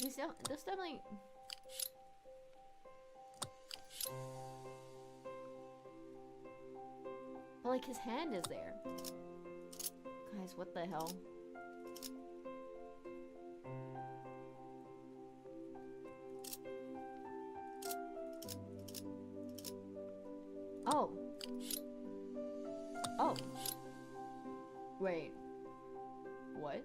This definitely... But like his hand is there. Guys, what the hell? Oh. Oh. Wait. What?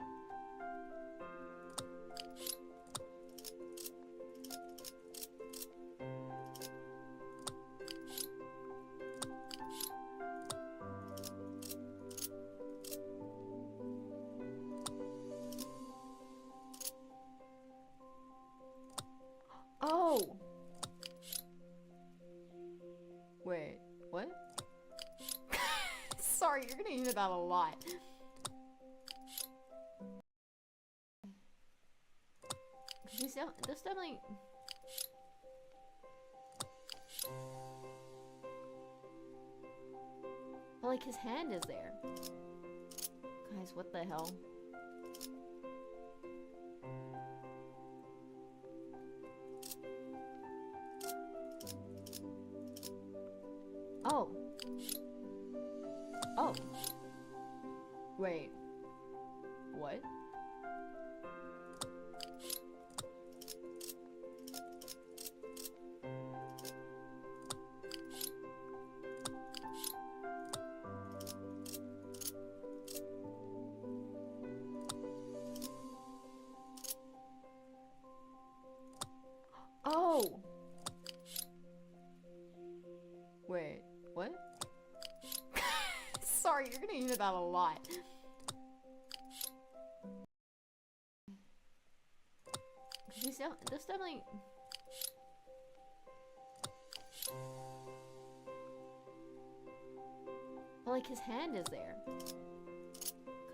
Oh! Wait, what? Sorry, you're gonna hear that a lot. This definitely... But like his hand is there. Guys, what the hell? Oh. Oh. Wait. What? Oh! Wait, what? Sorry, you're gonna hear that a lot. This definitely... But like his hand is there.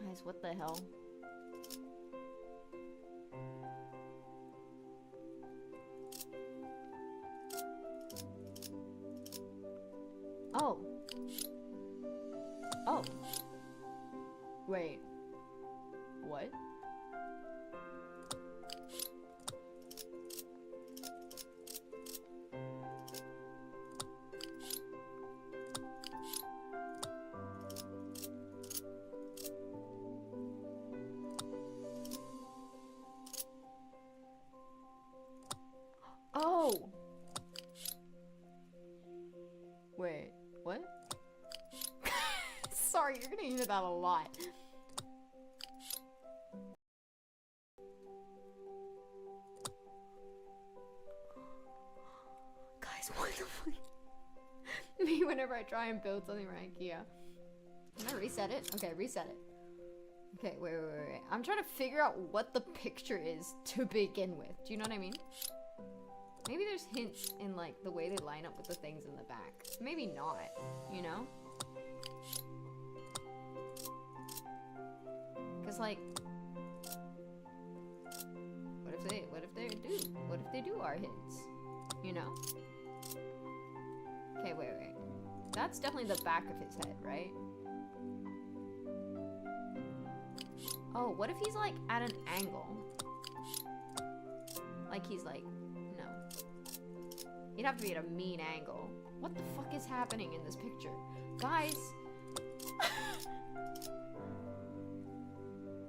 Guys, what the hell? Oh. Oh. Wait. What? Oh. Wait, what? Sorry, you're gonna hear that a lot. Guys, what the fuck? Me whenever I try and build something for IKEA. Can I reset it? Okay, reset it. Okay, wait. I'm trying to figure out what the picture is to begin with. Do you know what I mean? Maybe there's hints in like the way they line up with the things in the back. Maybe not, you know? Cause like, what if they do are hints, you know? Okay, wait. That's definitely the back of his head, right? Oh, what if he's like at an angle? Like he's like, no. He'd have to be at a mean angle. What the fuck is happening in this picture? Guys!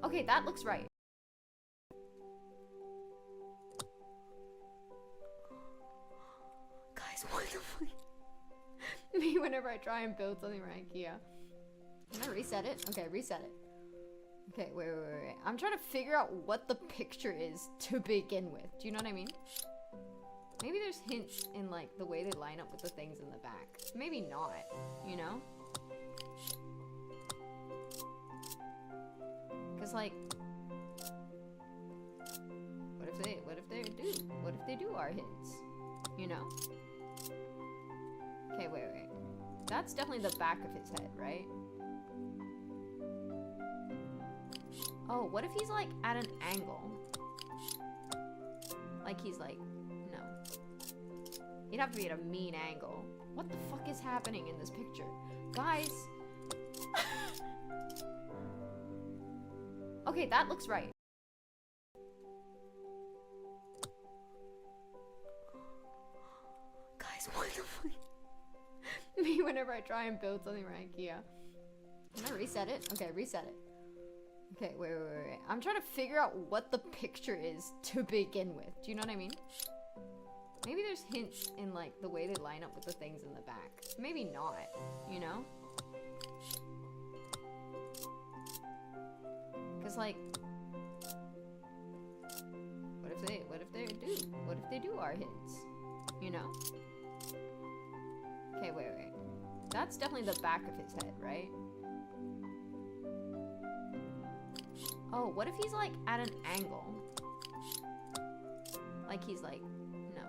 Okay, that looks right. Guys, what the fuck? Me whenever I try and build something for IKEA. Can I reset it? Okay, reset it. Okay, wait. I'm trying to figure out what the picture is to begin with. Do you know what I mean? Maybe there's hints in like the way they line up with the things in the back. Maybe not, you know? Cause like, what if they do are hints, you know? Okay, wait. That's definitely the back of his head, right? Oh, what if he's like at an angle? Like he's like, no. He'd have to be at a mean angle. What the fuck is happening in this picture? Guys! Okay, that looks right. Guys, what the fuck? Me whenever I try and build something for IKEA. Can I reset it? Okay, reset it. Okay, wait. I'm trying to figure out what the picture is to begin with. Do you know what I mean? Maybe there's hints in, like, the way they line up with the things in the back. Maybe not, you know? Because, like... What if they do are hints? You know? Okay, wait. That's definitely the back of his head, right? Oh, what if he's, like, at an angle? Like, he's, like... No.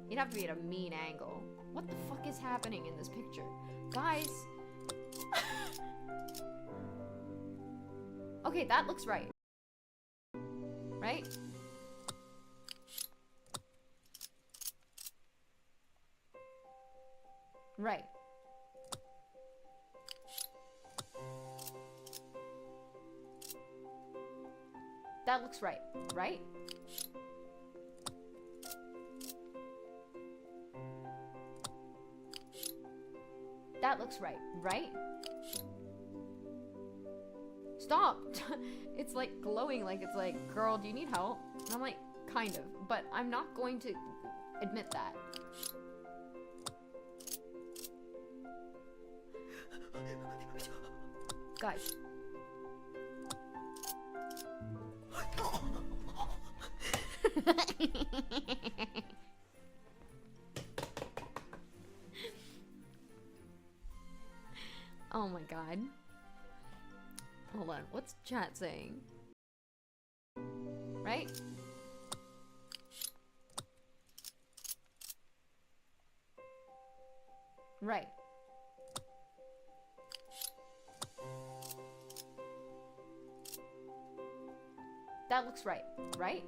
He'd have to be at a mean angle. What the fuck is happening in this picture? Guys! Okay, that looks right. Right? Right. That looks right. Right? That looks right. Right? Stop! It's like glowing, like it's like, girl, do you need help? And I'm like, kind of. But I'm not going to admit that. Guys. Oh my god. Hold on, what's chat saying? Right? Right. That looks right. Right?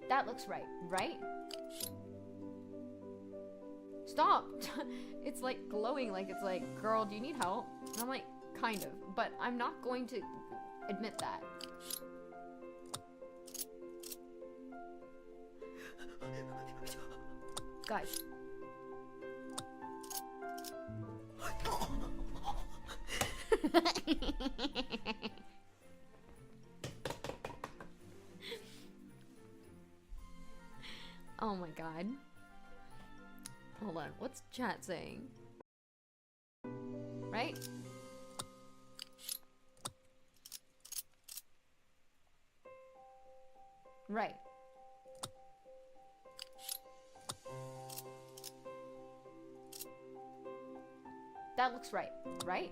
That looks right. Right? Stop! It's like glowing, like it's like, girl, do you need help? And I'm like, kind of. But I'm not going to admit that. Guys. Oh my god. Hold on, what's chat saying? Right? Right. That looks right. Right?